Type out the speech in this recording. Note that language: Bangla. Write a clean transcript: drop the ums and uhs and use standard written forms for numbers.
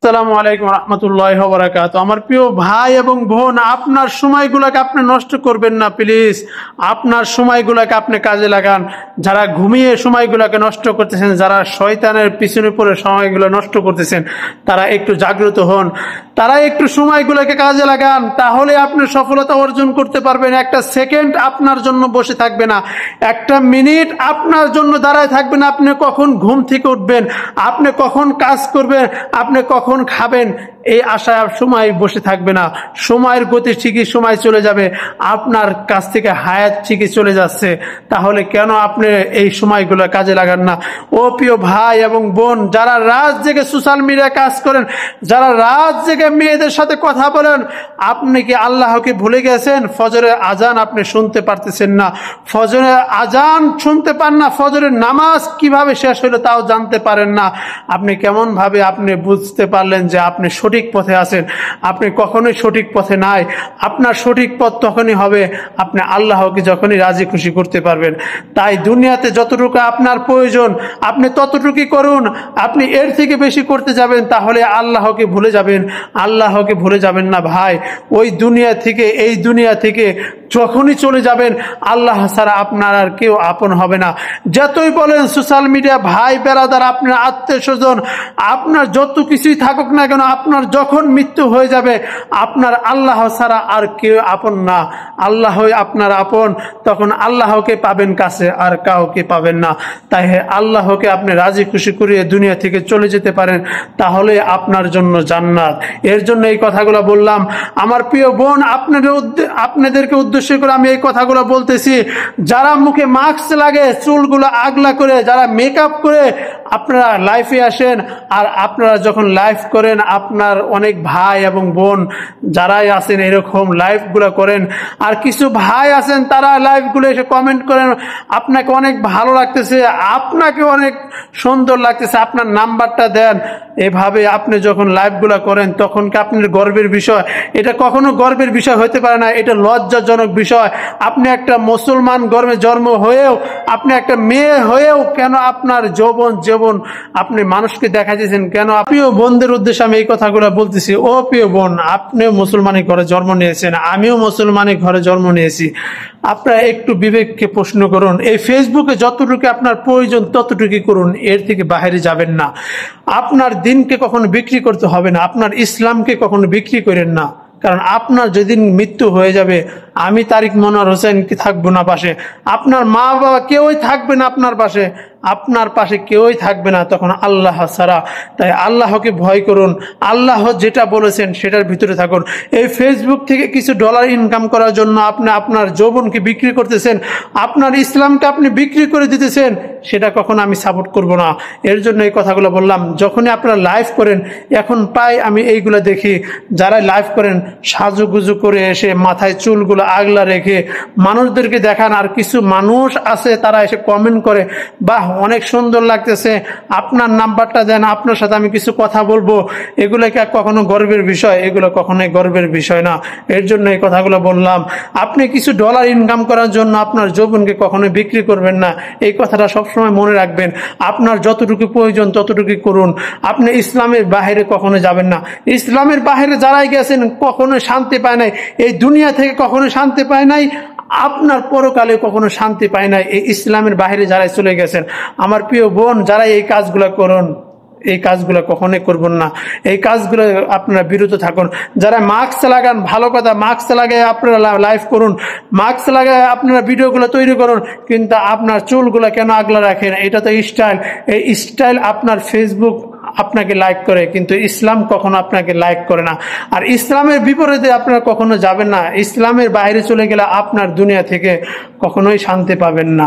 আসসালামু আলাইকুম রহমতুল্লাহি ওয়া বারাকাতুহু। আমার প্রিয় ভাই এবং বোন, আপনার সময়গুলোকে আপনি নষ্ট করবেন না প্লিজ। আপনার সময়গুলোকে আপনি কাজে লাগান। যারা ঘুমিয়ে সময়গুলোকে নষ্ট করতেছেন, যারা শয়তানের পিছনে পড়ে সময়গুলো নষ্ট করতেছেন, তারা একটু জাগ্রত হন, তারা একটু সময়গুলোকে কাজে লাগান, তাহলে আপনি সফলতা অর্জন করতে পারবেন। একটা সেকেন্ড আপনার জন্য বসে থাকবে না, একটা মিনিট আপনার জন্য দাঁড়ায় থাকবে না। আপনি কখন ঘুম থেকে উঠবেন, আপনি কখন কাজ করবেন, আপনি কখন খাবেন, এই আশায় সময় বসে থাকবে না। সময়ের গতি ঠিকই সময় চলে যাবে, আপনার কাছ থেকে হায়াত ঠিকই চলে যাচ্ছে। তাহলে কেন আপনি এই সময়গুলো কাজে লাগান না? ও প্রিয় ভাই এবং বোন, যারা রাত জেগে সোশ্যাল মিডিয়া কাজ করেন, যারা রাত জেগে মেয়েদের সাথে কথা বলেন, আপনি কি আল্লাহকে ভুলে গেছেন? ফজরের আজান আপনি শুনতে পারতেছেন না, ফজরের আজান শুনতে পান না, ফজরের নামাজ কিভাবে শেষ হলো তাও জানতে পারেন না। আপনি কেমন ভাবে আপনি বুঝতে পারলেন যে আপনি সঠিক পথে আছেন? আপনি কখনোই সঠিক পথে নাই। আপনার সঠিক পথ তখনই হবে আপনি আল্লাহকে যখনই রাজি খুশি করতে পারবেন। তাই দুনিয়াতে যতটুকু আপনার প্রয়োজন আপনি ততটুকুই করুন। আপনি এর থেকে বেশি করতে যাবেন তাহলে আল্লাহকে ভুলে যাবেন। আল্লাহকে ভুলে যাবেন না ভাই। ওই দুনিয়া থেকে, এই দুনিয়া থেকে যখনই চলে যাবেন, আল্লাহ ছাড়া আপনার আর কেউ আপন হবে না। যতই বলেন সোশ্যাল মিডিয়া ভাই বেরাদার, আপনার আত্মীয় স্বজন, আপনার যত কিছুই থাকুক না কেন, আপনার যখন মৃত্যু হয়ে যাবে, আপনার আল্লাহ ছাড়া আর কেউ আপন না। আল্লাহই আপনার আপন। তখন আল্লাহকে পাবেন কাছে, আর কাউকে পাবেন না। তাই আল্লাহকে আপনি রাজি খুশি করিয়ে দুনিয়া থেকে চলে যেতে পারেন, তাহলে আপনার জন্য জান্নাত। এর জন্য এই কথাগুলো বললাম। আমার প্রিয় বোন, আপনাদেরকে উদ্দেশ্য করে আমি এই কথাগুলো বলতেছি। যারা মুখে মাস্ক লাগে, চুলগুলো আগলা করে, যারা মেকআপ করে আপনারা লাইফে আসেন, আর আপনারা যখন লাইভ করেন, আপনার অনেক ভাই এবং বোন যারাই আছেন এরকম লাইভগুলো করেন, আর কিছু ভাই আছেন তারা লাইভগুলো এসে কমেন্ট করেন, আপনাকে অনেক ভালো লাগতেছে, আপনাকে অনেক সুন্দর লাগতেছে, আপনার নাম্বারটা দেন। এভাবে আপনি যখন লাইভগুলো করেন তখন কি আপনার গর্বের বিষয়? এটা কখনো গর্বের বিষয় হতে পারে না, এটা লজ্জাজনক বিষয়। আপনি একটা মুসলমান গর্ভে জন্ম হয়েও, আপনি একটা মেয়ে হয়েও কেন আপনার যৌবন আপনি মানুষকে দেখা দিয়েছেন কেন? প্রিয় বোনদের উদ্দেশ্যে আমি এই কথাগুলো বলতেছি। ও প্রিয় বোন, আপনিও মুসলমানি ঘরে জন্ম নিয়েছেন, আমিও মুসলমানি ঘরে জন্ম নিয়েছি। আপনারা একটু বিবেককে প্রশ্ন করুন। এই ফেসবুকে যতটুকু আপনার প্রয়োজন ততটুকুই করুন, এর থেকে বাইরে যাবেন না। আপনার দিনকে কখনো বিক্রি করতে হবে না, আপনার ইসলামকে কখনো বিক্রি করেন না। কারণ আপনার যেদিন মৃত্যু হয়ে যাবে, আমি তারিক মনোয়ার হোসেন কি থাকবো না পাশে, আপনার মা বাবা কেউই থাকবে না আপনার পাশে, আপনার পাশে কেউই থাকবে না তখন আল্লাহ ছাড়া। তাই আল্লাহকে ভয় করুন, আল্লাহ যেটা বলেছেন সেটার ভিতরে থাকুন। এই ফেসবুক থেকে কিছু ডলার ইনকাম করার জন্য আপনি আপনার যৌবনকে বিক্রি করতেছেন, আপনার ইসলামকে আপনি বিক্রি করে দিতেছেন, সেটা কখনো আমি সাপোর্ট করব না। এর জন্য এই কথাগুলো বললাম। যখনই আপনারা লাইভ করেন, এখন প্রায় আমি এইগুলো দেখি, যারা লাইভ করেন সাজুগুজু করে এসে মাথায় চুলগুলো আগলা রেখে মানুষদেরকে দেখান, আর কিছু মানুষ আছে তারা এসে কমেন্ট করে, বাহ অনেক সুন্দর লাগতেছে, আপনার নাম্বারটা দেন, আপনার সাথে আমি কিছু কথা বলবো। এগুলো কি কখনো গর্বের বিষয়? এগুলো কখনোই গর্বের বিষয় না। এর জন্য এই কথাগুলো বললাম। আপনি কিছু ডলার ইনকাম করার জন্য আপনার যৌবনকে কখনোই বিক্রি করবেন না, এই কথাটা সবসময় মনে রাখবেন। আপনার যতটুকু প্রয়োজন ততটুকু করুন। আপনি ইসলামের বাহিরে কখনো যাবেন না। ইসলামের বাহিরে যারাই গেছেন কখনো শান্তি পায় নাই, এই দুনিয়া থেকে কখনো শান্তি পায় নাই, আপনার পরকালে কখনো শান্তি পায় নাই এই ইসলামের বাইরে যারা চলে গেছেন। আমার প্রিয় বোন, যারা এই কাজগুলো করুন, এই কাজগুলো কখনোই করবেন না, এই কাজগুলো আপনারা বিরত থাকুন। যারা মাস্ক লাগান, ভালো কথা, মাস্ক লাগায় আপনারা লাইভ করুন, মাস্ক লাগায় আপনারা ভিডিওগুলো তৈরি করুন, কিন্তু আপনার চুলগুলো কেন আগলা রাখেন? এটা তো স্টাইল। এই স্টাইল আপনার ফেসবুক আপনাকে লাইক করে, কিন্তু ইসলাম কখনো আপনাকে লাইক করে না। আর ইসলামের বিপরীতে আপনারা কখনো যাবেন না। ইসলামের বাইরে চলে গেলে আপনার দুনিয়া থেকে কখনোই শান্তি পাবেন না।